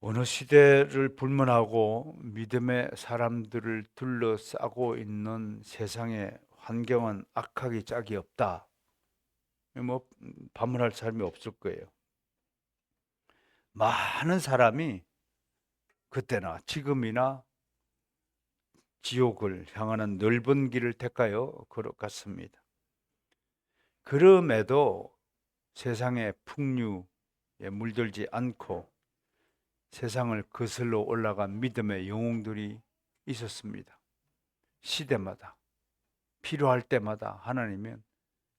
어느 시대를 불문하고 믿음의 사람들을 둘러싸고 있는 세상의 환경은 악하기 짝이 없다. 뭐 반문할 사람이 없을 거예요. 많은 사람이 그때나 지금이나 지옥을 향하는 넓은 길을 택하여 걸어갔습니다. 그럼에도 세상의 풍류에 물들지 않고 세상을 거슬러 올라간 믿음의 영웅들이 있었습니다. 시대마다 필요할 때마다 하나님은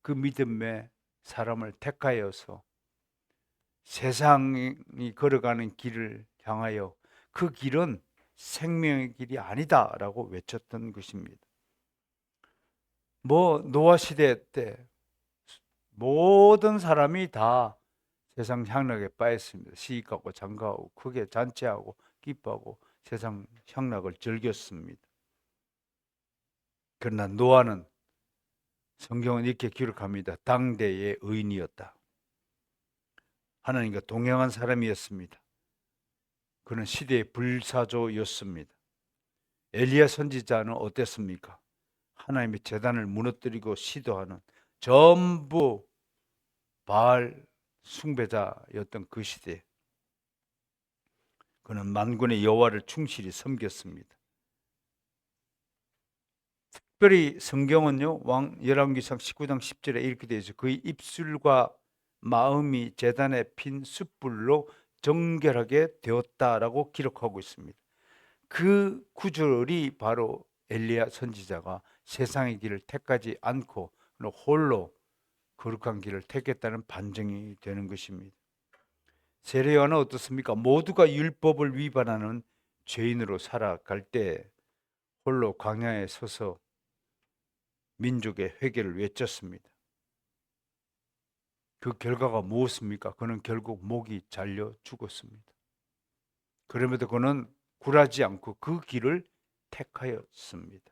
그 믿음의 사람을 택하여서 세상이 걸어가는 길을 향하여 그 길은 생명의 길이 아니다라고 외쳤던 것입니다. 노아 시대 때 모든 사람이 다 세상 향락에 빠졌습니다. 시익하고 장가하고 크게 잔치하고 기뻐하고 세상 향락을 즐겼습니다. 그러나 노아는 성경은 이렇게 기록합니다. 당대의 의인이었다. 하나님과 동행한 사람이었습니다. 그는 시대의 불사조였습니다. 엘리야 선지자는 어땠습니까? 하나님의 제단을 무너뜨리고 시도하는 전부 바알 숭배자였던 그 시대에 그는 만군의 여호와를 충실히 섬겼습니다. 특별히 성경은요, 열왕기상 19장 10절에 이렇게 되어 있어요. 그의 입술과 마음이 제단에 핀 숯불로 정결하게 되었다라고 기록하고 있습니다. 그 구절이 바로 엘리야 선지자가 세상의 길을 택하지 않고 홀로 거룩한 길을 택했다는 반증이 되는 것입니다. 세례요한은 어떻습니까? 모두가 율법을 위반하는 죄인으로 살아갈 때 홀로 광야에 서서 민족의 회개를 외쳤습니다. 그 결과가 무엇입니까? 그는 결국 목이 잘려 죽었습니다. 그럼에도 그는 굴하지 않고 그 길을 택하였습니다.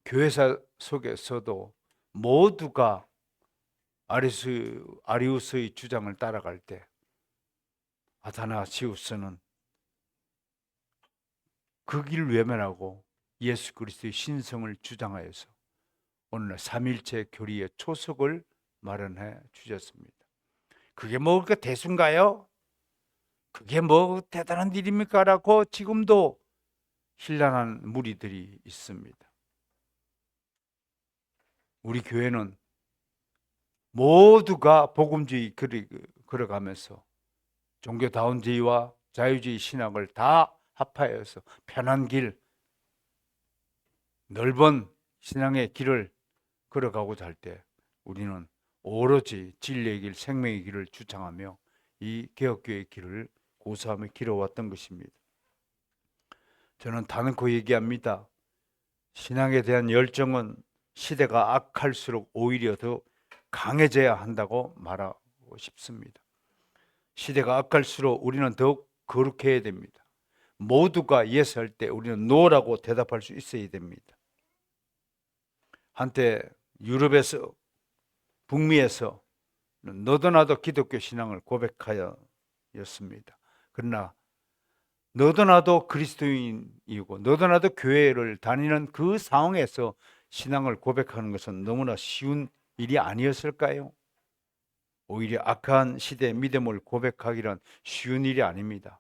교회사 속에서도 모두가 아리우스의 주장을 따라갈 때 아타나시우스는 그 길을 외면하고 예수 그리스도의 신성을 주장하여서 오늘날 삼일체 교리의 초석을 마련해 주셨습니다. 그게 뭐 그렇게 대수인가요? 그게 뭐 대단한 일입니까? 라고 지금도 신랄한 무리들이 있습니다. 우리 교회는 모두가 복음주의 걸어가면서 종교다운주의와 자유주의 신학을 다 합하여서 편한 길, 넓은 신앙의 길을 걸어가고자 할 때 우리는 오로지 진리의 길, 생명의 길을 주장하며 이 개혁교회의 길을 고수하며 길어왔던 것입니다. 저는 단언코 얘기합니다. 신앙에 대한 열정은 시대가 악할수록 오히려 더 강해져야 한다고 말하고 싶습니다. 시대가 악할수록 우리는 더욱 거룩해야 됩니다. 모두가 예스 할 때 우리는 노라고 대답할 수 있어야 됩니다. 한때 유럽에서 북미에서 너도 나도 기독교 신앙을 고백하였습니다. 그러나 너도 나도 그리스도인이고 너도 나도 교회를 다니는 그 상황에서 신앙을 고백하는 것은 너무나 쉬운 일이 아니었을까요? 오히려 악한 시대의 믿음을 고백하기란 쉬운 일이 아닙니다.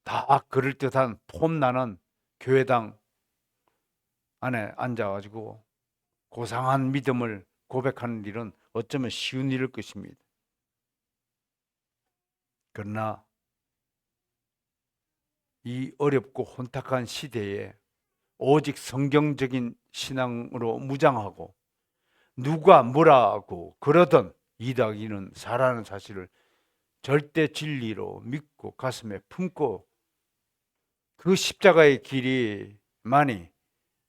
다 그럴듯한 폼나는 교회당 안에 앉아가지고 고상한 믿음을 고백하는 일은 어쩌면 쉬운 일일 것입니다. 그러나 이 어렵고 혼탁한 시대에 오직 성경적인 신앙으로 무장하고 누가 뭐라고 그러던 이다기는 사라는 사실을 절대 진리로 믿고 가슴에 품고 그 십자가의 길이만이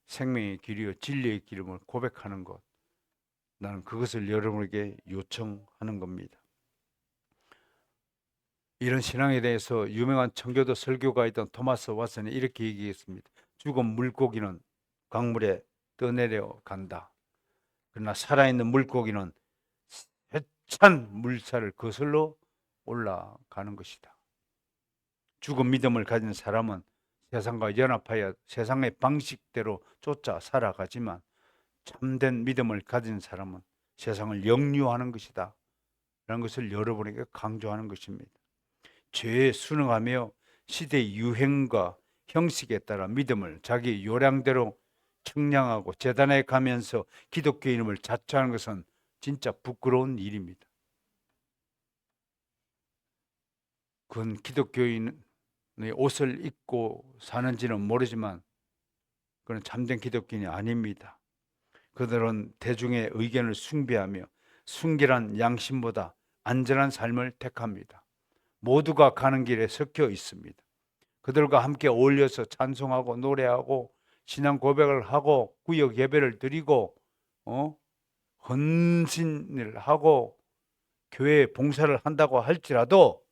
생명의 길이요 진리의 길임을 고백하는 것, 나는 그것을 여러분에게 요청하는 겁니다. 이런 신앙에 대해서 유명한 청교도 설교가이던 토마스 왓슨이 이렇게 얘기했습니다. 죽은 물고기는 강물에 떠내려 간다. 그러나 살아있는 물고기는 세찬 물살을 거슬러 올라가는 것이다. 죽은 믿음을 가진 사람은 세상과 연합하여 세상의 방식대로 쫓아 살아가지만 참된 믿음을 가진 사람은 세상을 역류하는 것이다 라는 것을 여러분에게 강조하는 것입니다. 죄에 순응하며 시대의 유행과 형식에 따라 믿음을 자기 요량대로 청량하고 재단에 가면서 기독교인임을 자처하는 것은 진짜 부끄러운 일입니다. 그건 기독교인의 옷을 입고 사는지는 모르지만 그건 참된 기독교인이 아닙니다. 그들은 대중의 의견을 숭배하며 순결한 양심보다 안전한 삶을 택합니다. 모두가 가는 길에 섞여 있습니다. 그들과 함께 어울려서 찬송하고 노래하고 신앙 고백을 하고 구역 예배를 드리고 헌신을 하고 교회에 봉사를 한다고 할지라도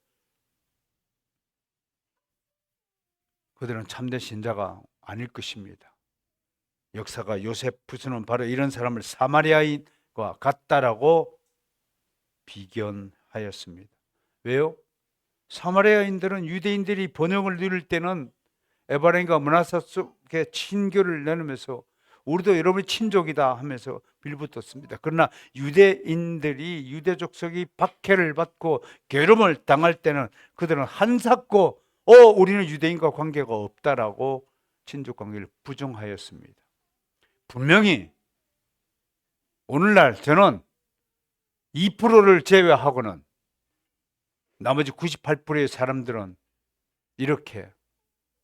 그들은 참된 신자가 아닐 것입니다. 역사가 요세푸스는 바로 이런 사람을 사마리아인과 같다라고 비견하였습니다. 왜요? 사마리아인들은 유대인들이 번영을 누릴 때는 에바라임과 므낫사 속에 친교를 나누면서 우리도 여러분의 친족이다 하면서 빌붙었습니다. 그러나 유대인들이 유대족속이 박해를 받고 괴롭힘을 당할 때는 그들은 한사코 우리는 유대인과 관계가 없다라고 친족 관계를 부정하였습니다. 분명히 오늘날 저는 2%를 제외하고는 나머지 98%의 사람들은 이렇게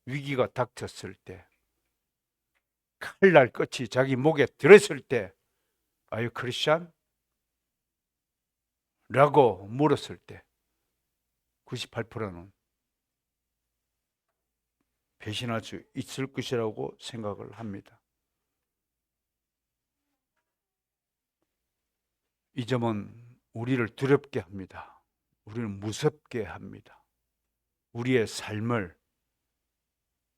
위기가 닥쳤을 때, 칼날 끝이 자기 목에 들었을 때 Are you Christian? 라고 물었을 때 98%는 배신할 수 있을 것이라고 생각을 합니다. 이 점은 우리를 두렵게 합니다. 우리를 무섭게 합니다. 우리의 삶을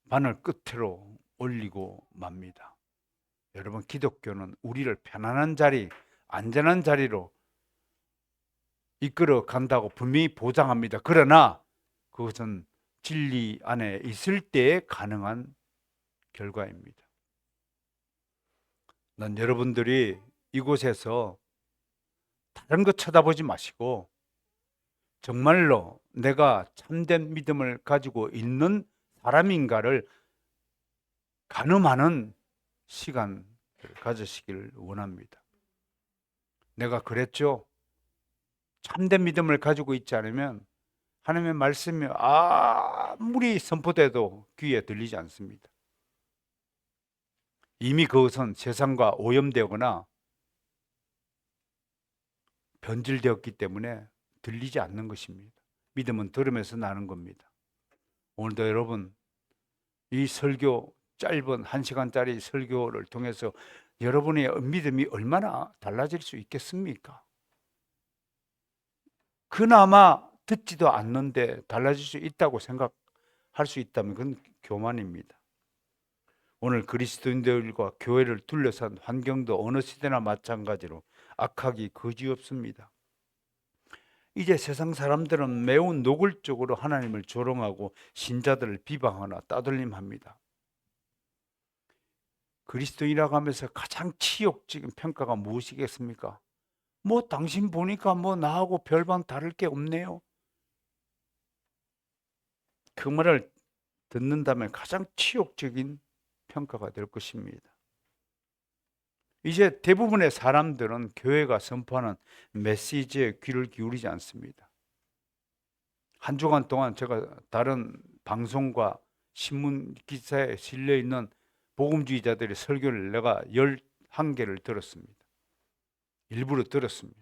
바늘 끝으로 올리고 맙니다. 여러분, 기독교는 우리를 편안한 자리, 안전한 자리로 이끌어 간다고 분명히 보장합니다. 그러나 그것은 진리 안에 있을 때에 가능한 결과입니다. 난 여러분들이 이곳에서 다른 거 쳐다보지 마시고 정말로 내가 참된 믿음을 가지고 있는 사람인가를 가늠하는 시간을 가지시길 원합니다. 내가 그랬죠? 참된 믿음을 가지고 있지 않으면 하나님의 말씀이 아무리 선포돼도 귀에 들리지 않습니다. 이미 그것은 세상과 오염되거나 변질되었기 때문에 들리지 않는 것입니다. 믿음은 들으면서 나는 겁니다. 오늘도 여러분, 이 설교, 짧은 1시간짜리 설교를 통해서 여러분의 믿음이 얼마나 달라질 수 있겠습니까? 그나마 듣지도 않는데 달라질 수 있다고 생각할 수 있다면 그건 교만입니다. 오늘 그리스도인들과 교회를 둘러싼 환경도 어느 시대나 마찬가지로 악하기 그지없습니다. 이제 세상 사람들은 매우 노골적으로 하나님을 조롱하고 신자들을 비방하나 따돌림합니다. 그리스도인이라고 하면서 가장 치욕적인 평가가 무엇이겠습니까? 당신 보니까 나하고 별반 다를 게 없네요. 그 말을 듣는다면 가장 치욕적인 평가가 될 것입니다. 이제 대부분의 사람들은 교회가 선포하는 메시지에 귀를 기울이지 않습니다. 한 주간 동안 제가 다른 방송과 신문 기사에 실려 있는 복음주의자들의 설교를 내가 11개를 들었습니다. 일부러 들었습니다.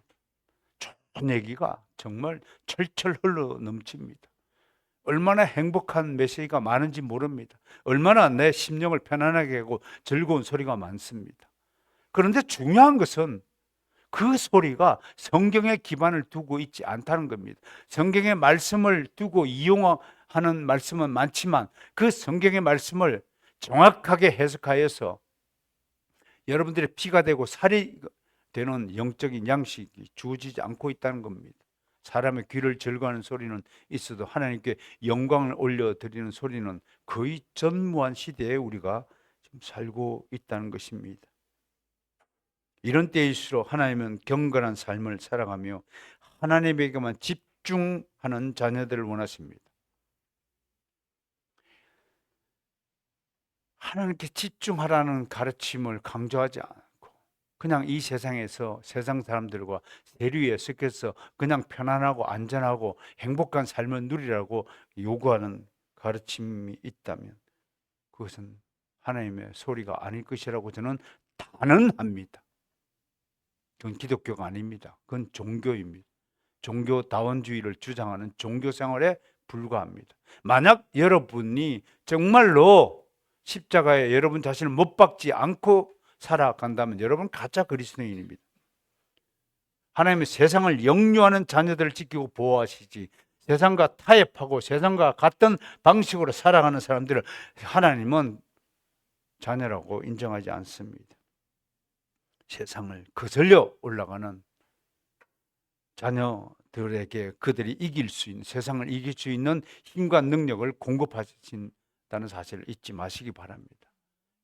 좋은 얘기가 정말 철철 흘러 넘칩니다. 얼마나 행복한 메시지가 많은지 모릅니다. 얼마나 내 심령을 편안하게 하고 즐거운 소리가 많습니다. 그런데 중요한 것은 그 소리가 성경에 기반을 두고 있지 않다는 겁니다. 성경의 말씀을 두고 이용하는 말씀은 많지만 그 성경의 말씀을 정확하게 해석하여서 여러분들의 피가 되고 살이 되는 영적인 양식이 주어지지 않고 있다는 겁니다. 사람의 귀를 즐거워하는 소리는 있어도 하나님께 영광을 올려드리는 소리는 거의 전무한 시대에 우리가 지금 살고 있다는 것입니다. 이런 때일수록 하나님은 경건한 삶을 살아가며 하나님에게만 집중하는 자녀들을 원하십니다. 하나님께 집중하라는 가르침을 강조하지 않고 그냥 이 세상에서 세상 사람들과 세류에 섞여서 그냥 편안하고 안전하고 행복한 삶을 누리라고 요구하는 가르침이 있다면 그것은 하나님의 소리가 아닐 것이라고 저는 단언합니다. 그건 기독교가 아닙니다. 그건 종교입니다. 종교다원주의를 주장하는 종교생활에 불과합니다. 만약 여러분이 정말로 십자가에 여러분 자신을 못 박지 않고 살아간다면 여러분 가짜 그리스도인입니다. 하나님은 세상을 역류하는 자녀들을 지키고 보호하시지 세상과 타협하고 세상과 같은 방식으로 살아가는 사람들을 하나님은 자녀라고 인정하지 않습니다. 세상을 거슬려 올라가는 자녀들에게 그들이 이길 수 있는 세상을 이길 수 있는 힘과 능력을 공급하신다는 사실을 잊지 마시기 바랍니다.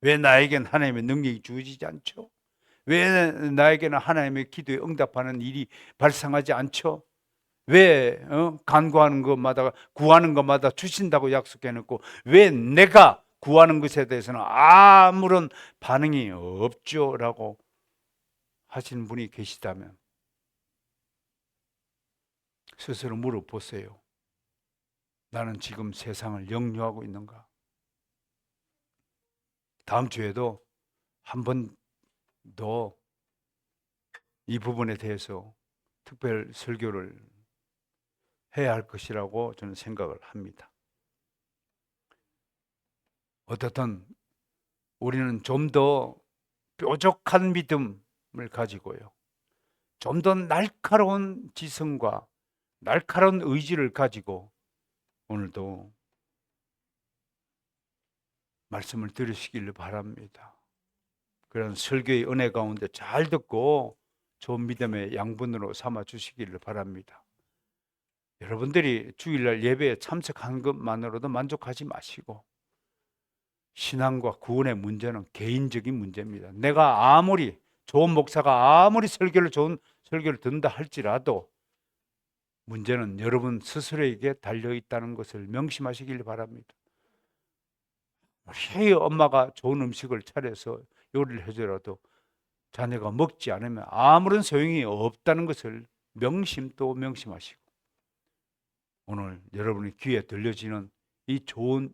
왜 나에겐 하나님의 능력이 주어지지 않죠? 왜 나에게는 하나님의 기도에 응답하는 일이 발생하지 않죠? 왜 간구하는 것마다 구하는 것마다 주신다고 약속해놓고 왜 내가 구하는 것에 대해서는 아무런 반응이 없죠? 라고 하시는 분이 계시다면 스스로 물어보세요. 나는 지금 세상을 역류하고 있는가? 다음 주에도 한 번 더 이 부분에 대해서 특별 설교를 해야 할 것이라고 저는 생각을 합니다. 어떻든 우리는 좀 더 뾰족한 믿음을 가지고요. 좀 더 날카로운 지성과 날카로운 의지를 가지고 오늘도 말씀을 들으시길 바랍니다. 그런 설교의 은혜 가운데 잘 듣고 좋은 믿음의 양분으로 삼아 주시기를 바랍니다. 여러분들이 주일날 예배에 참석한 것만으로도 만족하지 마시고 신앙과 구원의 문제는 개인적인 문제입니다. 내가 아무리 좋은 목사가 아무리 좋은 설교를 듣는다 할지라도 문제는 여러분 스스로에게 달려있다는 것을 명심하시길 바랍니다. 우리 엄마가 좋은 음식을 차려서 요리를 해줘라도 자녀가 먹지 않으면 아무런 소용이 없다는 것을 또 명심하시고 오늘 여러분의 귀에 들려지는 이 좋은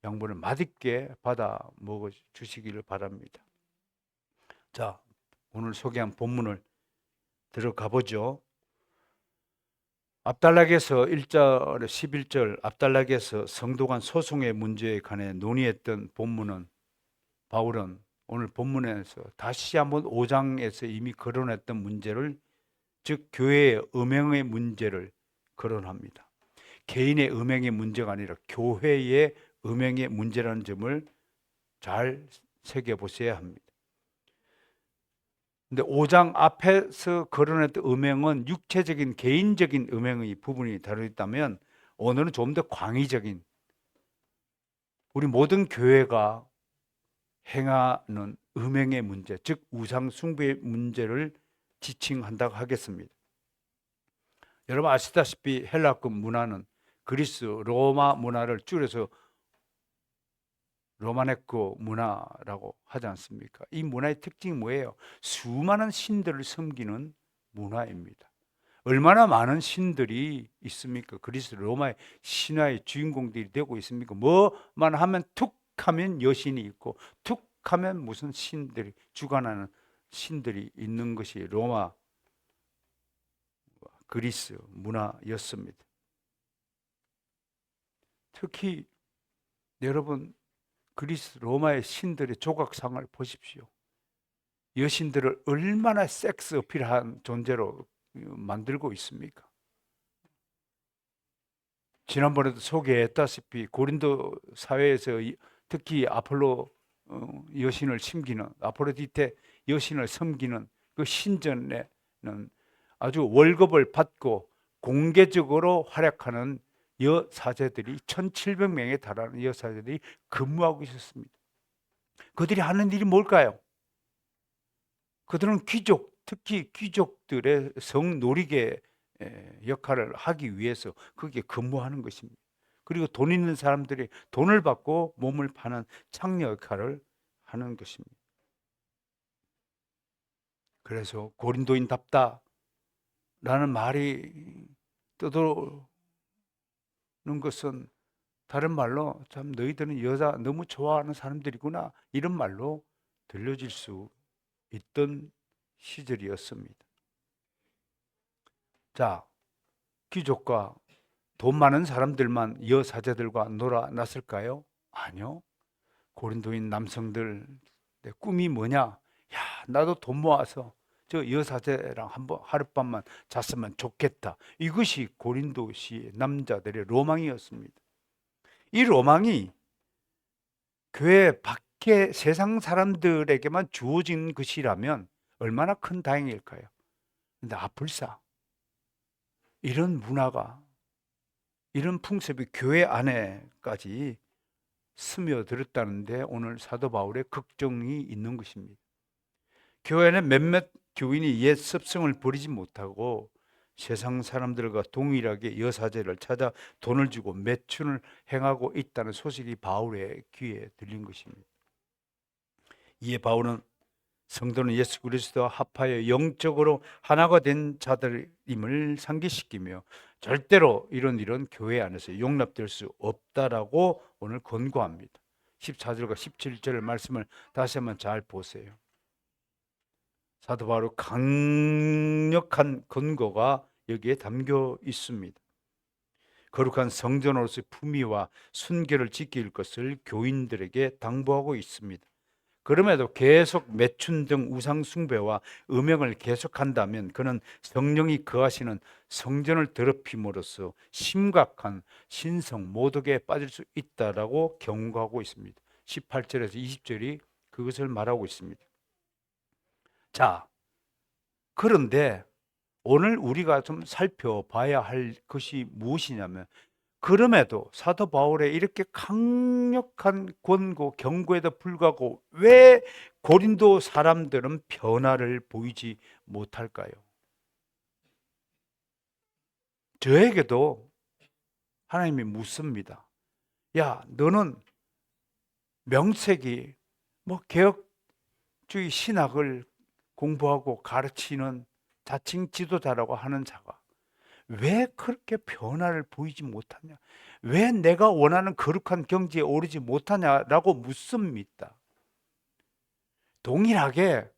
양분을 맛있게 받아 먹어 주시기를 바랍니다. 자, 오늘 소개한 본문을 들어가 보죠. 앞달락에서 1절 11절 앞달락에서 성도 간 소송의 문제에 관해 논의했던 본문은 바울은 오늘 본문에서 다시 한번 5장에서 이미 거론했던 문제를 즉 교회의 음행의 문제를 거론합니다. 개인의 음행의 문제가 아니라 교회의 음행의 문제라는 점을 잘 새겨보셔야 합니다. 근데 5장 앞에서 거론했던 음행은 육체적인 개인적인 음행의 부분이 다루었다면 오늘은 좀 더 광의적인 우리 모든 교회가 행하는 음행의 문제, 즉 우상 숭배의 문제를 지칭한다고 하겠습니다. 여러분 아시다시피 헬라급 문화는 그리스 로마 문화를 줄여서 로마네코 문화라고 하지 않습니까? 이 문화의 특징이 뭐예요? 수많은 신들을 섬기는 문화입니다. 얼마나 많은 신들이 있습니까? 그리스 로마의 신화의 주인공들이 되고 있습니까? 뭐만 하면 툭 하면 여신이 있고 툭 하면 무슨 신들이 주관하는 신들이 있는 것이 로마 그리스 문화였습니다. 특히 여러분 그리스 로마의 신들의 조각상을 보십시오. 여신들을 얼마나 섹스 어필한 존재로 만들고 있습니까? 지난번에도 소개했다시피 고린도 사회에서 특히 아폴로 여신을 섬기는 아포로디테 여신을 섬기는 그 신전에는 아주 월급을 받고 공개적으로 활약하는 여사제들이 1700명에 달하는 여사제들이 근무하고 있었습니다. 그들이 하는 일이 뭘까요? 그들은 귀족, 특히 귀족들의 성놀이개 역할을 하기 위해서 거기에 근무하는 것입니다. 그리고 돈 있는 사람들이 돈을 받고 몸을 파는 창녀 역할을 하는 것입니다. 그래서 고린도인답다라는 말이 떠도는 것은 다른 말로 참 너희들은 여자 너무 좋아하는 사람들이구나 이런 말로 들려질 수 있던 시절이었습니다. 자, 귀족과 돈 많은 사람들만 여사제들과 놀아났을까요? 아니요. 고린도인 남성들 내 꿈이 뭐냐? 야, 나도 돈 모아서 저 여사제랑 한번 하룻밤만 잤으면 좋겠다. 이것이 고린도시 남자들의 로망이었습니다. 이 로망이 교회 밖에 세상 사람들에게만 주어진 것이라면 얼마나 큰 다행일까요? 근데 불사 이런 문화가 이런 풍습이 교회 안에까지 스며들었다는데 오늘 사도 바울의 걱정이 있는 것입니다. 교회는 몇몇 교인이 옛 습성을 버리지 못하고 세상 사람들과 동일하게 여사제를 찾아 돈을 주고 매춘을 행하고 있다는 소식이 바울의 귀에 들린 것입니다. 이에 바울은 성도는 예수 그리스도와 합하여 영적으로 하나가 된 자들임을 상기시키며 절대로 이런 일은 교회 안에서 용납될 수 없다라고 오늘 권고합니다. 14절과 17절 말씀을 다시 한번 잘 보세요. 사도 바울의 강력한 권고가 여기에 담겨 있습니다. 거룩한 성전으로서의 품위와 순결을 지킬 것을 교인들에게 당부하고 있습니다. 그럼에도 계속 매춘 등 우상 숭배와 음행을 계속한다면 그는 성령이 거하시는 성전을 더럽힘으로써 심각한 신성 모독에 빠질 수 있다라고 경고하고 있습니다. 18절에서 20절이 그것을 말하고 있습니다. 자, 그런데 오늘 우리가 좀 살펴봐야 할 것이 무엇이냐면 그럼에도 사도 바울의 이렇게 강력한 권고, 경고에도 불구하고 왜 고린도 사람들은 변화를 보이지 못할까요? 저에게도 하나님이 묻습니다. 야, 너는 명색이 개혁주의 신학을 공부하고 가르치는 자칭 지도자라고 하는 자가 왜 그렇게 변화를 보이지 못하냐? 왜 내가 원하는 거룩한 경지에 오르지 못하냐라고 묻습니다. 동일하게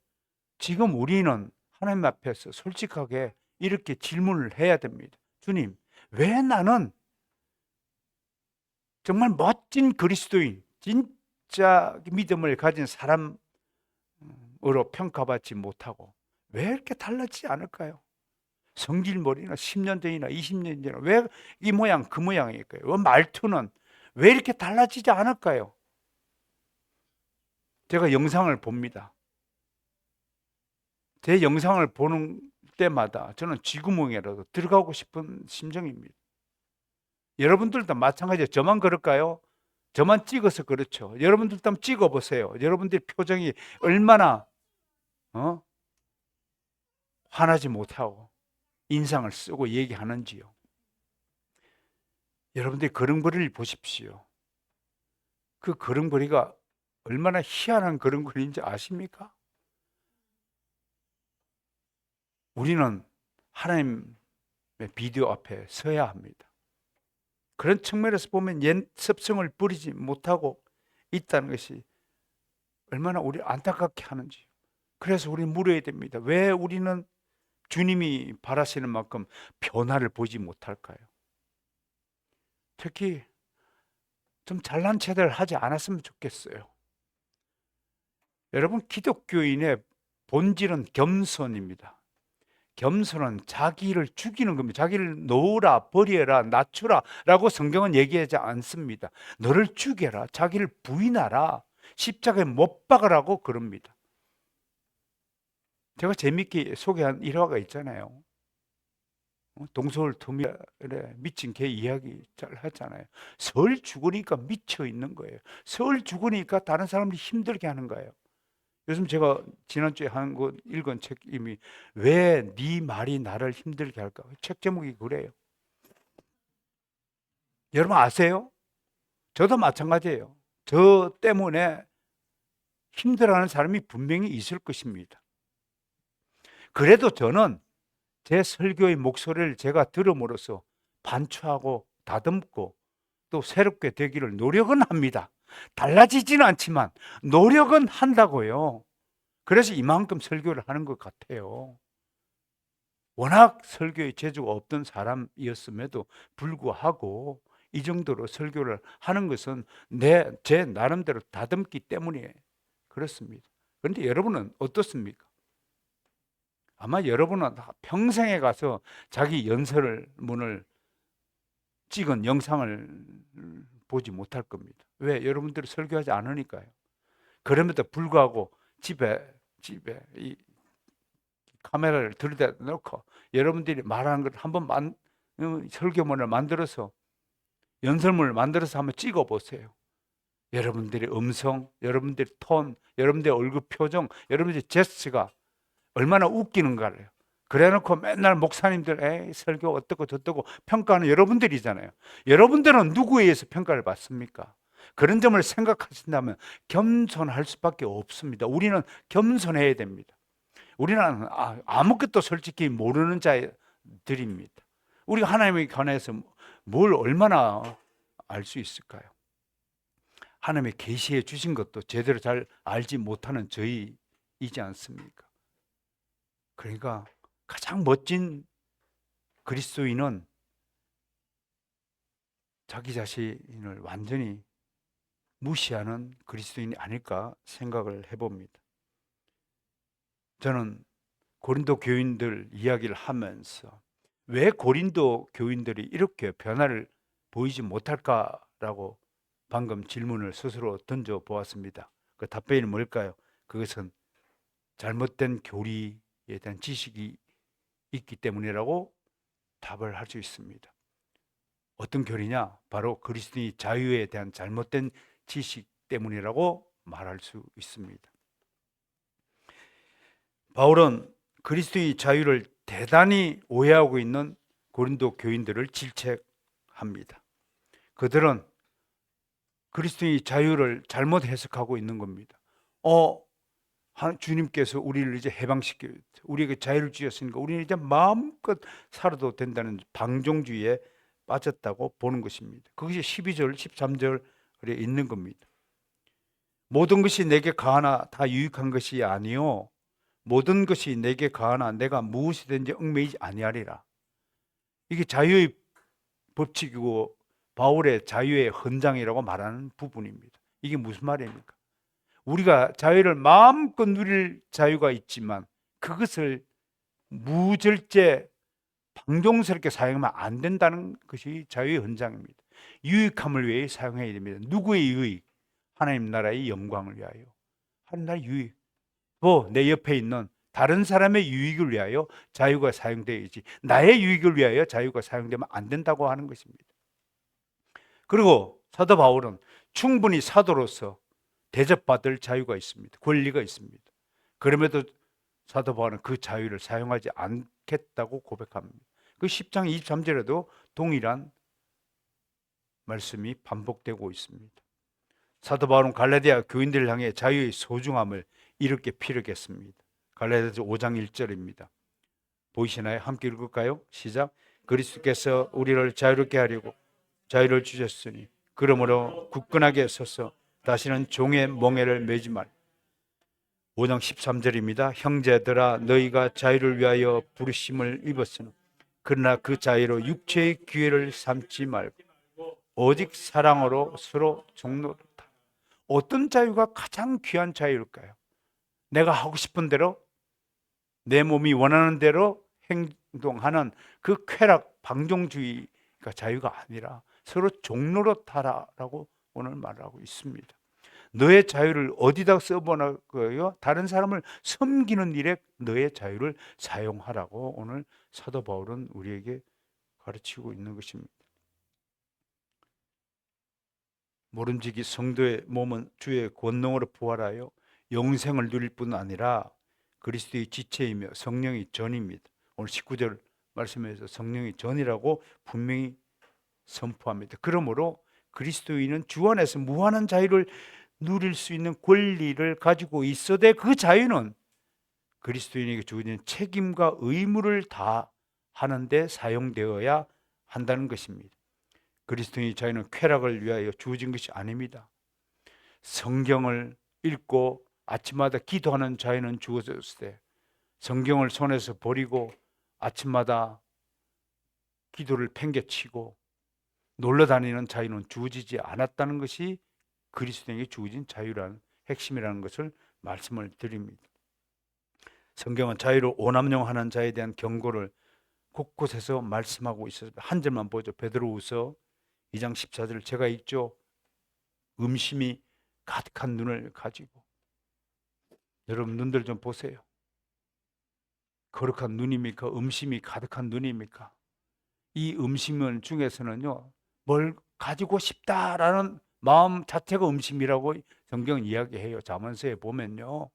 지금 우리는 하나님 앞에서 솔직하게 이렇게 질문을 해야 됩니다. 주님, 왜 나는 정말 멋진 그리스도인, 진짜 믿음을 가진 사람으로 평가받지 못하고 왜 이렇게 달라지지 않을까요? 성질머리나 10년 전이나 20년 전이나 왜 이 모양 그 모양일까요? 왜 말투는 왜 이렇게 달라지지 않을까요? 제가 영상을 봅니다. 제 영상을 보는 때마다 저는 쥐구멍이라도 들어가고 싶은 심정입니다. 여러분들도 마찬가지예요. 저만 그럴까요? 저만 찍어서 그렇죠. 여러분들도 한번 찍어보세요. 여러분들의 표정이 얼마나 화나지 못하고 인상을 쓰고 얘기하는지요. 여러분들이 걸음걸이를 보십시오. 그 걸음걸이가 얼마나 희한한 걸음걸이인지 아십니까? 우리는 하나님의 비디오 앞에 서야 합니다. 그런 측면에서 보면 옛 습성을 버리지 못하고 있다는 것이 얼마나 우리 안타깝게 하는지. 그래서 우리 물어야 됩니다. 왜 우리는 주님이 바라시는 만큼 변화를 보지 못할까요? 특히 좀 잘난 체들 하지 않았으면 좋겠어요. 여러분, 기독교인의 본질은 겸손입니다. 겸손은 자기를 죽이는 겁니다. 자기를 놓으라, 버려라, 낮추라 라고 성경은 얘기하지 않습니다. 너를 죽여라, 자기를 부인하라, 십자가에 못 박으라고 그럽니다. 제가 재밌게 소개한 일화가 있잖아요. 동서울 터미널에 미친 개 이야기 잘 하잖아요. 서울 죽으니까 미쳐 있는 거예요. 서울 죽으니까 다른 사람들이 힘들게 하는 거예요. 요즘 제가 지난주에 한 거 읽은 책 이미 왜 네 말이 나를 힘들게 할까? 책 제목이 그래요. 여러분 아세요? 저도 마찬가지예요. 저 때문에 힘들어하는 사람이 분명히 있을 것입니다. 그래도 저는 제 설교의 목소리를 제가 들음으로써 반추하고 다듬고 또 새롭게 되기를 노력은 합니다. 달라지지는 않지만 노력은 한다고요. 그래서 이만큼 설교를 하는 것 같아요. 워낙 설교의 재주가 없던 사람이었음에도 불구하고 이 정도로 설교를 하는 것은 제 나름대로 다듬기 때문에 그렇습니다. 그런데 여러분은 어떻습니까? 아마 여러분은 평생에 가서 자기 연설문을 찍은 영상을 보지 못할 겁니다. 왜? 여러분들이 설교하지 않으니까요. 그럼에도 불구하고 집에 이 카메라를 들여다 놓고 여러분들이 말하는 걸 한번 설교문을 만들어서 연설문을 만들어서 한번 찍어 보세요. 여러분들의 음성, 여러분들의 톤, 여러분들의 얼굴 표정, 여러분들의 제스처가 얼마나 웃기는가를. 그래놓고 맨날 목사님들 에이 설교 어떻고 저떻고 평가하는 여러분들이잖아요. 여러분들은 누구에 의해서 평가를 받습니까? 그런 점을 생각하신다면 겸손할 수밖에 없습니다. 우리는 겸손해야 됩니다. 우리는 아무것도 솔직히 모르는 자들입니다. 우리가 하나님에 관해서 뭘 얼마나 알 수 있을까요? 하나님의 계시해 주신 것도 제대로 잘 알지 못하는 저희이지 않습니까? 그러니까 가장 멋진 그리스도인은 자기 자신을 완전히 무시하는 그리스도인이 아닐까 생각을 해봅니다. 저는 고린도 교인들 이야기를 하면서 왜 고린도 교인들이 이렇게 변화를 보이지 못할까라고 방금 질문을 스스로 던져보았습니다. 그 답변이 뭘까요? 그것은 잘못된 교리에 대한 지식이 있기 때문이라고 답을 할 수 있습니다. 어떤 교리냐? 바로 그리스도의 자유에 대한 잘못된 지식 때문이라고 말할 수 있습니다. 바울은 그리스도의 자유를 대단히 오해하고 있는 고린도 교인들을 질책합니다. 그들은 그리스도의 자유를 잘못 해석하고 있는 겁니다. 주님께서 우리를 이제 해방시켜 우리에게 자유를 주셨으니까 우리는 이제 마음껏 살아도 된다는 방종주의에 빠졌다고 보는 것입니다. 그것이 12절, 13절에 있는 겁니다. 모든 것이 내게 가하나 다 유익한 것이 아니요 모든 것이 내게 가하나 내가 무엇이든지 얽매이지 아니하리라. 이게 자유의 법칙이고 바울의 자유의 헌장이라고 말하는 부분입니다. 이게 무슨 말입니까? 우리가 자유를 마음껏 누릴 자유가 있지만 그것을 무절제 방종스럽게 사용하면 안 된다는 것이 자유의 헌장입니다. 유익함을 위해 사용해야 됩니다. 누구의 유익? 하나님 나라의 영광을 위하여. 하나님 나라의 유익. 내 옆에 있는 다른 사람의 유익을 위하여 자유가 사용되어야지 나의 유익을 위하여 자유가 사용되면 안 된다고 하는 것입니다. 그리고 사도 바울은 충분히 사도로서 대접받을 자유가 있습니다. 권리가 있습니다. 그럼에도 사도 바울은 그 자유를 사용하지 않겠다고 고백합니다. 그 10장 23절에도 동일한 말씀이 반복되고 있습니다. 사도 바울은 갈라디아 교인들을 향해 자유의 소중함을 이렇게 피력했습니다. 갈라디아서 5장 1절입니다. 보이시나요? 함께 읽을까요? 시작. 그리스도께서 우리를 자유롭게 하려고 자유를 주셨으니 그러므로 굳건하게 서서 다시는 종의 멍에를 매지 말. 5장 13절입니다. 형제들아 너희가 자유를 위하여 부르심을 입었으나 그러나 그 자유로 육체의 기회를 삼지 말고 오직 사랑으로 서로 종노릇하라. 어떤 자유가 가장 귀한 자유일까요? 내가 하고 싶은 대로 내 몸이 원하는 대로 행동하는 그 쾌락 방종주의가 자유가 아니라 서로 종노릇하라라고 오늘 말하고 있습니다. 너의 자유를 어디다 써보나고요? 다른 사람을 섬기는 일에 너의 자유를 사용하라고 오늘 사도 바울은 우리에게 가르치고 있는 것입니다. 모름지기 성도의 몸은 주의 권능으로 부활하여 영생을 누릴 뿐 아니라 그리스도의 지체이며 성령의 전입니다. 오늘 19절 말씀에서 성령의 전이라고 분명히 선포합니다. 그러므로 그리스도인은 주 안에서 무한한 자유를 누릴 수 있는 권리를 가지고 있어도 그 자유는 그리스도인에게 주어진 책임과 의무를 다하는 데 사용되어야 한다는 것입니다. 그리스도인의 자유는 쾌락을 위하여 주어진 것이 아닙니다. 성경을 읽고 아침마다 기도하는 자유는 주어졌을 때 성경을 손에서 버리고 아침마다 기도를 팽개치고 놀러 다니는 자유는 주어지지 않았다는 것이 그리스도인에게 주어진 자유라는 핵심이라는 것을 말씀을 드립니다. 성경은 자유를 오남용하는 자에 대한 경고를 곳곳에서 말씀하고 있습니다. 한 절만 보죠. 베드로후서 2장 14절 제가 읽죠. 음심이 가득한 눈을 가지고 여러분 눈들 좀 보세요. 거룩한 눈입니까? 음심이 가득한 눈입니까? 이 음심 중에서는요, 뭘 가지고 싶다라는 마음 자체가 음심이라고 성경은 이야기해요. 잠언서에 보면요,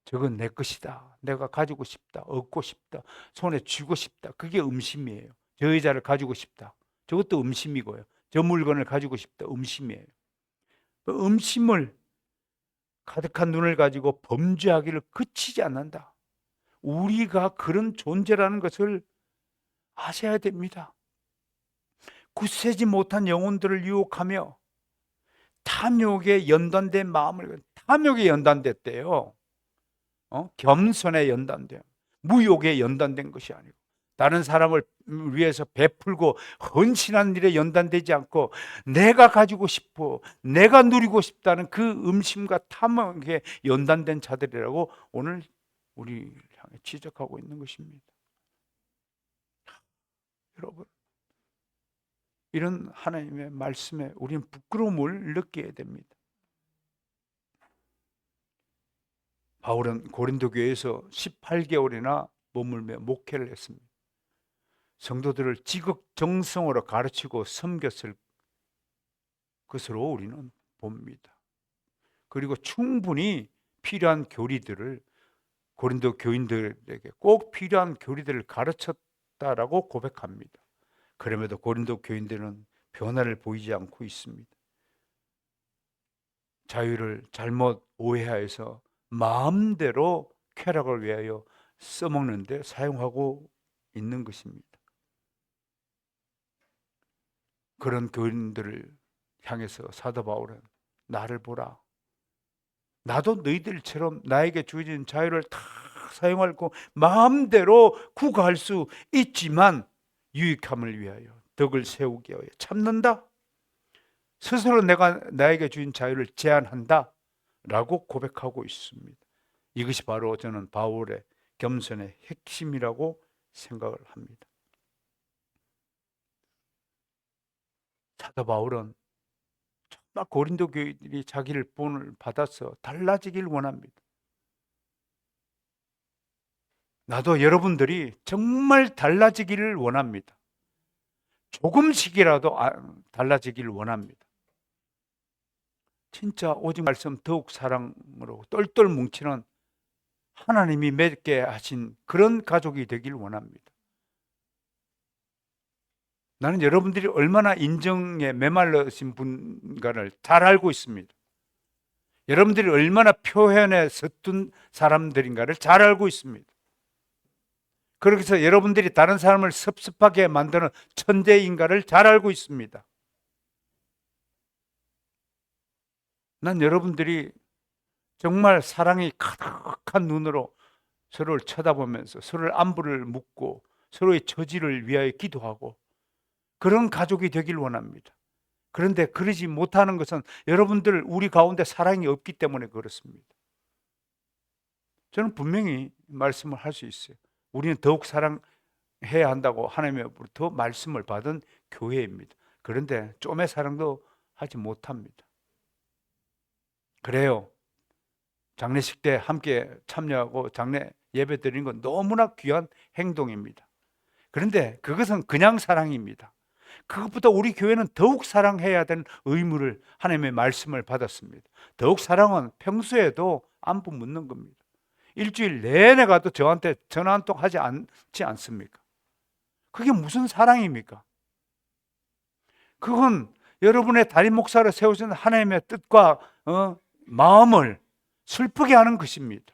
저건 내 것이다. 내가 가지고 싶다. 얻고 싶다. 손에 쥐고 싶다. 그게 음심이에요. 저 여자를 가지고 싶다. 저것도 음심이고요. 저 물건을 가지고 싶다. 음심이에요. 그 음심을 가득한 눈을 가지고 범죄하기를 그치지 않는다. 우리가 그런 존재라는 것을 아셔야 됩니다. 굳세지 못한 영혼들을 유혹하며 탐욕에 연단된 마음을 탐욕에 연단됐대요. 겸손에 연단돼요. 무욕에 연단된 것이 아니고 다른 사람을 위해서 베풀고 헌신하는 일에 연단되지 않고 내가 가지고 싶고 내가 누리고 싶다는 그 음심과 탐욕에 연단된 자들이라고 오늘 우리 향해 지적하고 있는 것입니다. 여러분, 이런 하나님의 말씀에 우리는 부끄러움을 느껴야 됩니다. 바울은 고린도 교회에서 18개월이나 머물며 목회를 했습니다. 성도들을 지극정성으로 가르치고 섬겼을 것으로 우리는 봅니다. 그리고 충분히 필요한 교리들을 고린도 교인들에게 꼭 필요한 교리들을 가르쳤다라고 고백합니다. 그럼에도 고린도 교인들은 변화를 보이지 않고 있습니다. 자유를 잘못 오해하여서 마음대로 쾌락을 위하여 써먹는데 사용하고 있는 것입니다. 그런 교인들을 향해서 사도 바울은 나를 보라. 나도 너희들처럼 나에게 주어진 자유를 다 사용하고 마음대로 구가할 수 있지만 유익함을 위하여 덕을 세우기 위하여 참는다. 스스로 내가 나에게 주인 자유를 제한한다 라고 고백하고 있습니다. 이것이 바로 저는 바울의 겸손의 핵심이라고 생각을 합니다. 사도 바울은 정말 고린도 교인들이 자기를 본을 받아서 달라지길 원합니다. 나도 여러분들이 정말 달라지기를 원합니다. 조금씩이라도 달라지기를 원합니다. 진짜 오직 말씀 더욱 사랑으로 똘똘 뭉치는 하나님이 맺게 하신 그런 가족이 되길 원합니다. 나는 여러분들이 얼마나 인정에 메말르신 분가를 잘 알고 있습니다. 여러분들이 얼마나 표현에 서툰 사람들인가를 잘 알고 있습니다. 그래서 여러분들이 다른 사람을 섭섭하게 만드는 천재인가를 잘 알고 있습니다. 난 여러분들이 정말 사랑이 가득한 눈으로 서로를 쳐다보면서 서로를 안부를 묻고 서로의 처지를 위하여 기도하고 그런 가족이 되길 원합니다. 그런데 그러지 못하는 것은 여러분들 우리 가운데 사랑이 없기 때문에 그렇습니다. 저는 분명히 말씀을 할 수 있어요. 우리는 더욱 사랑해야 한다고 하나님으로부터 말씀을 받은 교회입니다. 그런데 좀의 사랑도 하지 못합니다. 그래요. 장례식 때 함께 참여하고 장례 예배 드리는 건 너무나 귀한 행동입니다. 그런데 그것은 그냥 사랑입니다. 그것보다 우리 교회는 더욱 사랑해야 되는 의무를 하나님의 말씀을 받았습니다. 더욱 사랑은 평소에도 안부 묻는 겁니다. 일주일 내내 가도 저한테 전화 한 통 하지 않지 않습니까? 그게 무슨 사랑입니까? 그건 여러분의 담임 목사로 세우신 하나님의 뜻과 마음을 슬프게 하는 것입니다.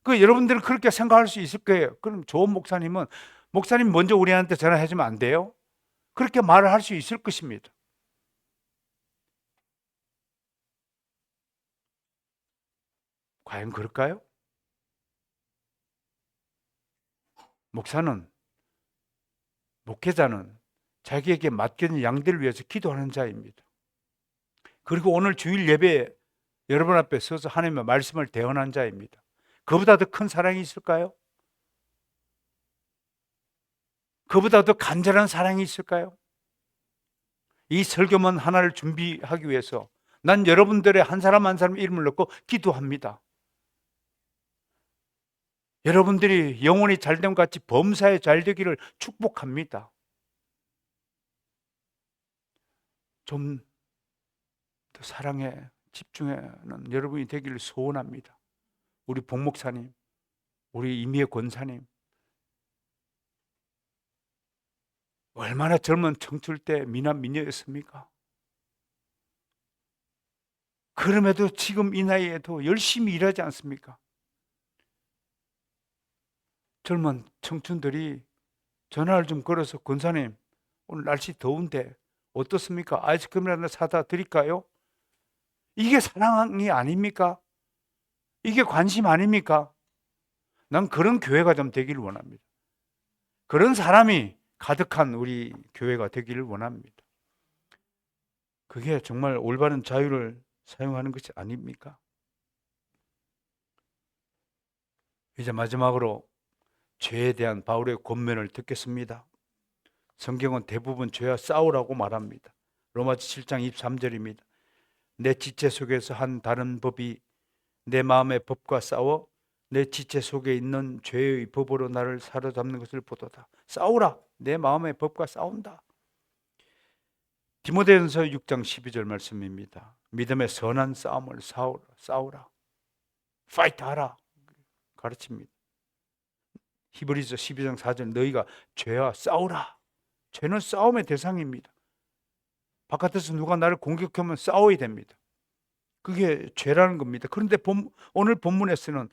여러분들은 그렇게 생각할 수 있을 거예요. 그럼 좋은 목사님은 목사님 먼저 우리한테 전화해주면 안 돼요? 그렇게 말을 할 수 있을 것입니다. 과연 그럴까요? 목회자는 자기에게 맡겨진 양들을 위해서 기도하는 자입니다. 그리고 오늘 주일 예배에 여러분 앞에 서서 하나님의 말씀을 대언한 자입니다. 그보다 더 큰 사랑이 있을까요? 그보다 더 간절한 사랑이 있을까요? 이 설교문 하나를 준비하기 위해서 난 여러분들의 한 사람 한 사람 이름을 넣고 기도합니다. 여러분들이 영혼이 잘됨 같이 범사에 잘되기를 축복합니다. 좀 더 사랑에 집중하는 여러분이 되기를 소원합니다. 우리 복 목사님, 우리 이미혜 권사님, 얼마나 젊은 청출 때 미남 미녀였습니까? 그럼에도 지금 이 나이에도 열심히 일하지 않습니까? 젊은 청춘들이 전화를 좀 걸어서 권사님 오늘 날씨 더운데 어떻습니까? 아이스크림이라도 사다 드릴까요? 이게 사랑이 아닙니까? 이게 관심 아닙니까? 난 그런 교회가 좀 되기를 원합니다. 그런 사람이 가득한 우리 교회가 되기를 원합니다. 그게 정말 올바른 자유를 사용하는 것이 아닙니까? 이제 마지막으로 죄에 대한 바울의 권면을 듣겠습니다. 성경은 대부분 죄와 싸우라고 말합니다. 로마서 7장 23절입니다. 내 지체 속에서 한 다른 법이 내 마음의 법과 싸워 내 지체 속에 있는 죄의 법으로 나를 사로잡는 것을 보도다. 싸우라. 내 마음의 법과 싸운다. 디모데전서 6장 12절 말씀입니다. 믿음의 선한 싸움을 싸우라. 파이트하라. 가르칩니다. 히브리서 12장 4절 너희가 죄와 싸우라. 죄는 싸움의 대상입니다. 바깥에서 누가 나를 공격하면 싸워야 됩니다. 그게 죄라는 겁니다. 그런데 오늘 본문에서는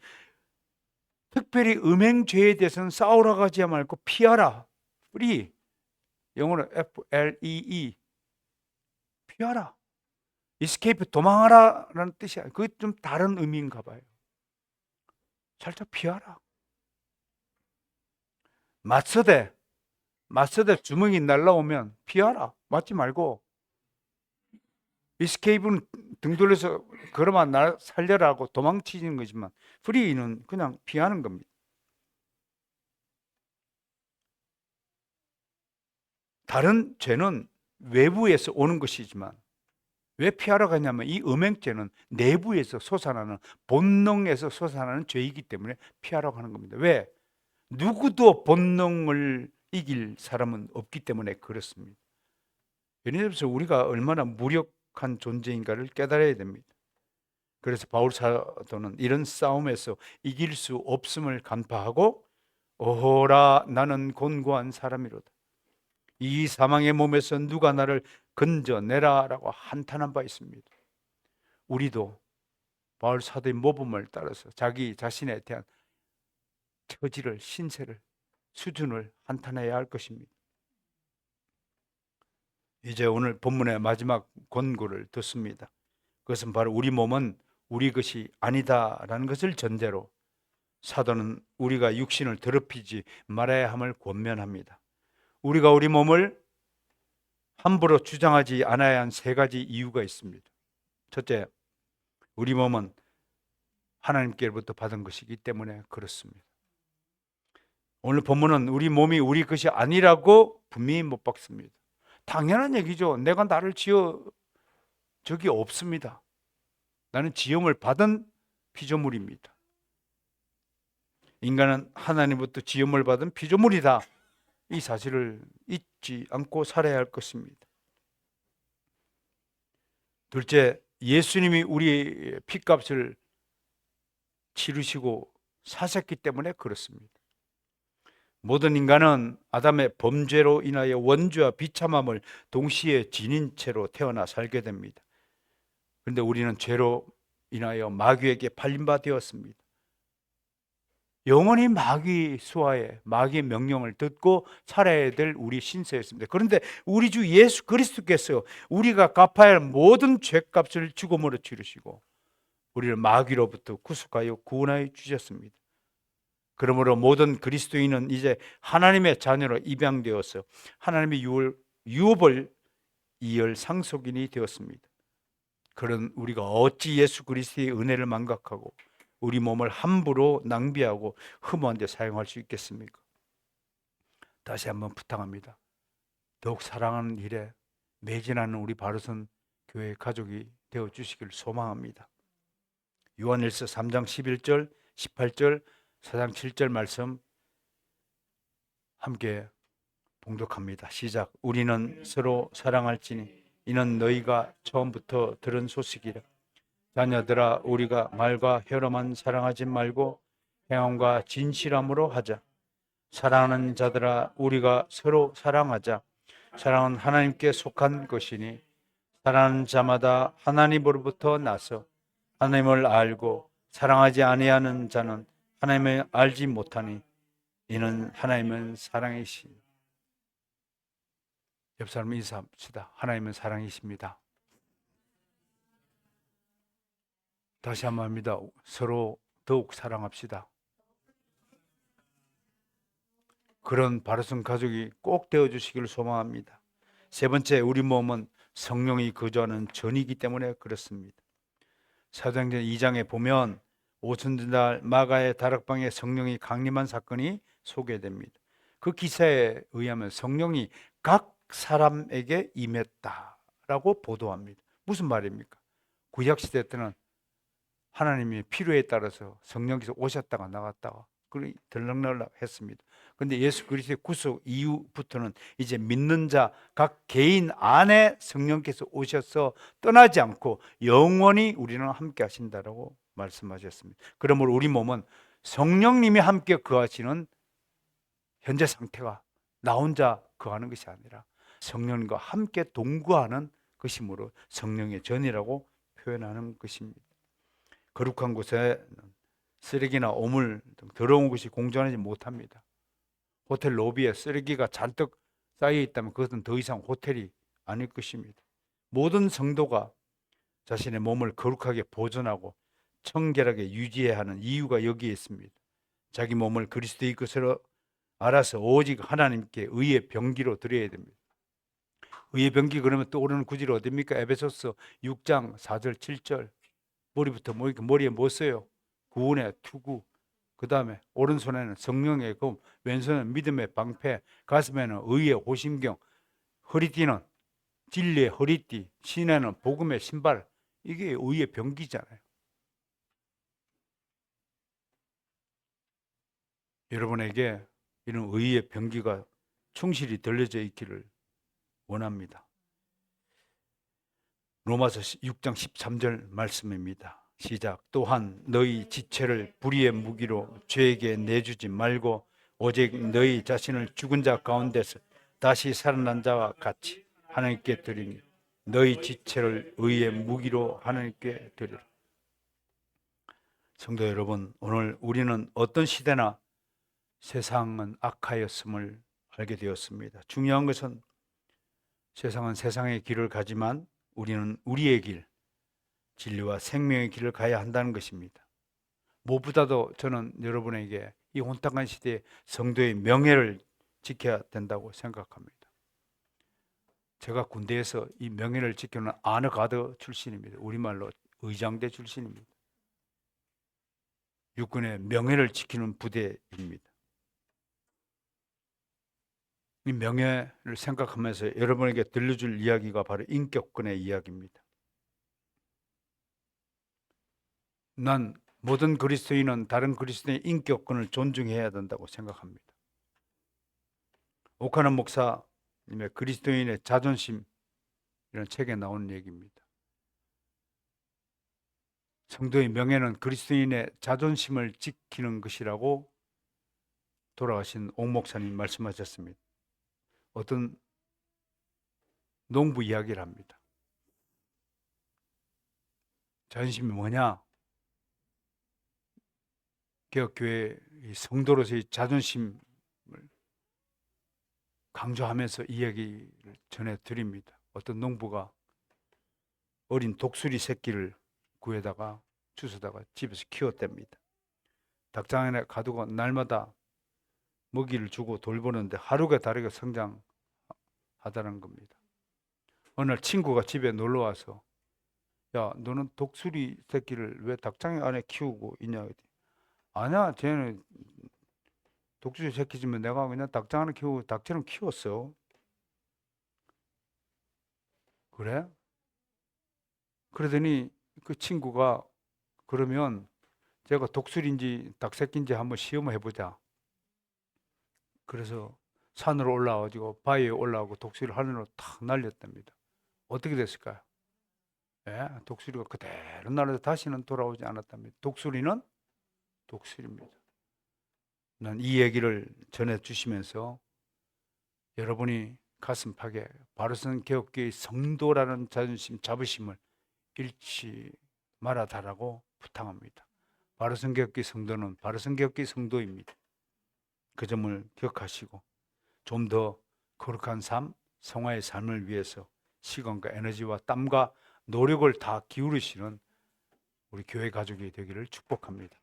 특별히 음행죄에 대해서는 싸우라고 하지 말고 피하라. Flee. 영어로 FLEE. 피하라. escape 도망하라라는 뜻이야. 그게 좀 다른 의미인가 봐요. 살짝 피하라. 맞서대 주먹이 날라오면 피하라. 맞지 말고 escape는 등 돌려서 걸어만 날 살려라고 도망치는 거지만 free는 그냥 피하는 겁니다. 다른 죄는 외부에서 오는 것이지만 왜 피하러 가냐면 이 음행죄는 내부에서 솟아나는 본능에서 솟아나는 죄이기 때문에 피하러 가는 겁니다. 왜? 누구도 본능을 이길 사람은 없기 때문에 그렇습니다. 예를 들어서 우리가 얼마나 무력한 존재인가를 깨달아야 됩니다. 그래서 바울 사도는 이런 싸움에서 이길 수 없음을 간파하고 오호라 나는 곤고한 사람이로다. 이 사망의 몸에서 누가 나를 건져내라라고 한탄한 바 있습니다. 우리도 바울 사도의 모범을 따라서 자기 자신에 대한 처지를, 신세를, 수준을 한탄해야 할 것입니다. 이제 오늘 본문의 마지막 권고를 듣습니다. 그것은 바로 우리 몸은 우리 것이 아니다라는 것을 전제로 사도는 우리가 육신을 더럽히지 말아야 함을 권면합니다. 우리가 우리 몸을 함부로 주장하지 않아야 한 세 가지 이유가 있습니다. 첫째, 우리 몸은 하나님께로부터 받은 것이기 때문에 그렇습니다. 오늘 본문은 우리 몸이 우리 것이 아니라고 분명히 못 박습니다. 당연한 얘기죠. 내가 나를 지어 적이 없습니다. 나는 지음을 받은 피조물입니다. 인간은 하나님부터 지음을 받은 피조물이다. 이 사실을 잊지 않고 살아야 할 것입니다. 둘째, 예수님이 우리의 핏값을 치르시고 사셨기 때문에 그렇습니다. 모든 인간은 아담의 범죄로 인하여 원죄와 비참함을 동시에 지닌 채로 태어나 살게 됩니다. 그런데 우리는 죄로 인하여 마귀에게 팔린 바 되었습니다. 영원히 마귀 수하에 마귀의 명령을 듣고 살아야 될 우리 신세였습니다. 그런데 우리 주 예수 그리스도께서 우리가 갚아야 할 모든 죄값을 죽음으로 치르시고 우리를 마귀로부터 구속하여 구원하여 주셨습니다. 그러므로 모든 그리스도인은 이제 하나님의 자녀로 입양되어서 하나님의 유업을 이을 상속인이 되었습니다. 그런 우리가 어찌 예수 그리스도의 은혜를 망각하고 우리 몸을 함부로 낭비하고 흠모한 데 사용할 수 있겠습니까? 다시 한번 부탁합니다. 더욱 사랑하는 일에 매진하는 우리 바르선 교회 가족이 되어 주시길 소망합니다. 요한일서 3장 11절, 18절, 4장 7절 말씀 함께 봉독합니다. 시작. 우리는 서로 사랑할지니 이는 너희가 처음부터 들은 소식이라. 자녀들아, 우리가 말과 혀로만 사랑하지 말고 행함과 진실함으로 하자. 사랑하는 자들아, 우리가 서로 사랑하자. 사랑은 하나님께 속한 것이니 사랑하는 자마다 하나님으로부터 나서 하나님을 알고 사랑하지 아니하는 자는 하나님을 알지 못하니 이는 하나님은 사랑이시니. 옆 사람 인사합시다. 하나님은 사랑이십니다. 다시 한번 합니다. 서로 더욱 사랑합시다. 그런 바르선 가족이 꼭 되어주시기를 소망합니다. 세 번째, 우리 몸은 성령이 거주하는 전이기 때문에 그렇습니다. 사도행전 2장에 보면 오순절날 마가의 다락방에 성령이 강림한 사건이 소개됩니다. 그 기사에 의하면 성령이 각 사람에게 임했다라고 보도합니다. 무슨 말입니까? 구약시대 때는 하나님이 필요에 따라서 성령께서 오셨다가 나갔다가 들락날락 했습니다. 그런데 예수 그리스도의 구속 이후부터는 이제 믿는 자 각 개인 안에 성령께서 오셔서 떠나지 않고 영원히 우리랑 함께 하신다라고 말씀하셨습니다. 그러므로 우리 몸은 성령님이 함께 거하시는 현재 상태가 나 혼자 거하는 것이 아니라 성령님과 함께 동거하는 것이므로 성령의 전이라고 표현하는 것입니다. 거룩한 곳에 쓰레기나 오물 등 더러운 것이 공존하지 못합니다. 호텔 로비에 쓰레기가 잔뜩 쌓여 있다면 그것은 더 이상 호텔이 아닐 것입니다. 모든 성도가 자신의 몸을 거룩하게 보존하고 청결하게 유지해야 하는 이유가 여기에 있습니다. 자기 몸을 그리스도의 것으로 알아서 오직 하나님께 의의 병기로 드려야 됩니다. 의의 병기 그러면 떠오르는 구절이 어디입니까? 에베소서 6장 4절 7절. 머리부터 머리에 뭐 써요? 구원의 투구. 그 다음에 오른손에는 성령의 검, 왼손에는 믿음의 방패, 가슴에는 의의 호심경, 허리띠는 진리의 허리띠, 신에는 복음의 신발. 이게 의의 병기잖아요. 여러분에게 이런 의의 병기가 충실히 들려져 있기를 원합니다. 로마서 6장 13절 말씀입니다. 시작. 또한 너희 지체를 불의의 무기로 죄에게 내주지 말고 오직 너희 자신을 죽은 자 가운데서 다시 살아난 자와 같이 하나님께 드리니 너희 지체를 의의 무기로 하나님께 드리라. 성도 여러분, 오늘 우리는 어떤 시대나 세상은 악하였음을 알게 되었습니다. 중요한 것은 세상은 세상의 길을 가지만 우리는 우리의 길, 진리와 생명의 길을 가야 한다는 것입니다. 무엇보다도 저는 여러분에게 이 혼탁한 시대에 성도의 명예를 지켜야 된다고 생각합니다. 제가 군대에서 이 명예를 지키는 아너가드 출신입니다. 우리말로 의장대 출신입니다. 육군의 명예를 지키는 부대입니다. 이 명예를 생각하면서 여러분에게 들려줄 이야기가 바로 인격권의 이야기입니다. 난 모든 그리스도인은 다른 그리스도인의 인격권을 존중해야 된다고 생각합니다. 오카는 목사님의 그리스도인의 자존심 이런 책에 나오는 얘기입니다. 성도의 명예는 그리스도인의 자존심을 지키는 것이라고 돌아가신 옥 목사님 말씀하셨습니다. 어떤 농부 이야기를 합니다. 자존심이 뭐냐? 개혁교회 성도로서의 자존심을 강조하면서 이야기를 전해드립니다. 어떤 농부가 어린 독수리 새끼를 구해다가 주워다가 집에서 키웠답니다. 닭장에 가두고 날마다 먹이를 주고 돌보는데 하루가 다르게 성장하다는 겁니다. 어느 날 친구가 집에 놀러 와서 야, 너는 독수리 새끼를 왜 닭장 안에 키우고 있냐? 아니야, 쟤는 독수리 새끼지만 내가 그냥 닭장 안에 키우고 닭처럼 키웠어. 그래? 그러더니 그 친구가 그러면 제가 독수리인지 닭새끼인지 한번 시험을 해보자. 그래서 산으로 올라와가지고 바위에 올라오고 독수리를 하늘로 탁 날렸답니다. 어떻게 됐을까요? 예, 독수리가 그대로 날아서 다시는 돌아오지 않았답니다. 독수리는 독수리입니다. 난 이 얘기를 전해주시면서 여러분이 가슴팍에 바로선 개혁교의 성도라는 자존심, 자부심을 잃지 말아달라고 부탁합니다. 바로선 개혁교의 성도는 바로선 개혁교의 성도입니다. 그 점을 기억하시고 좀 더 거룩한 삶, 성화의 삶을 위해서 시간과 에너지와 땀과 노력을 다 기울이시는 우리 교회 가족이 되기를 축복합니다.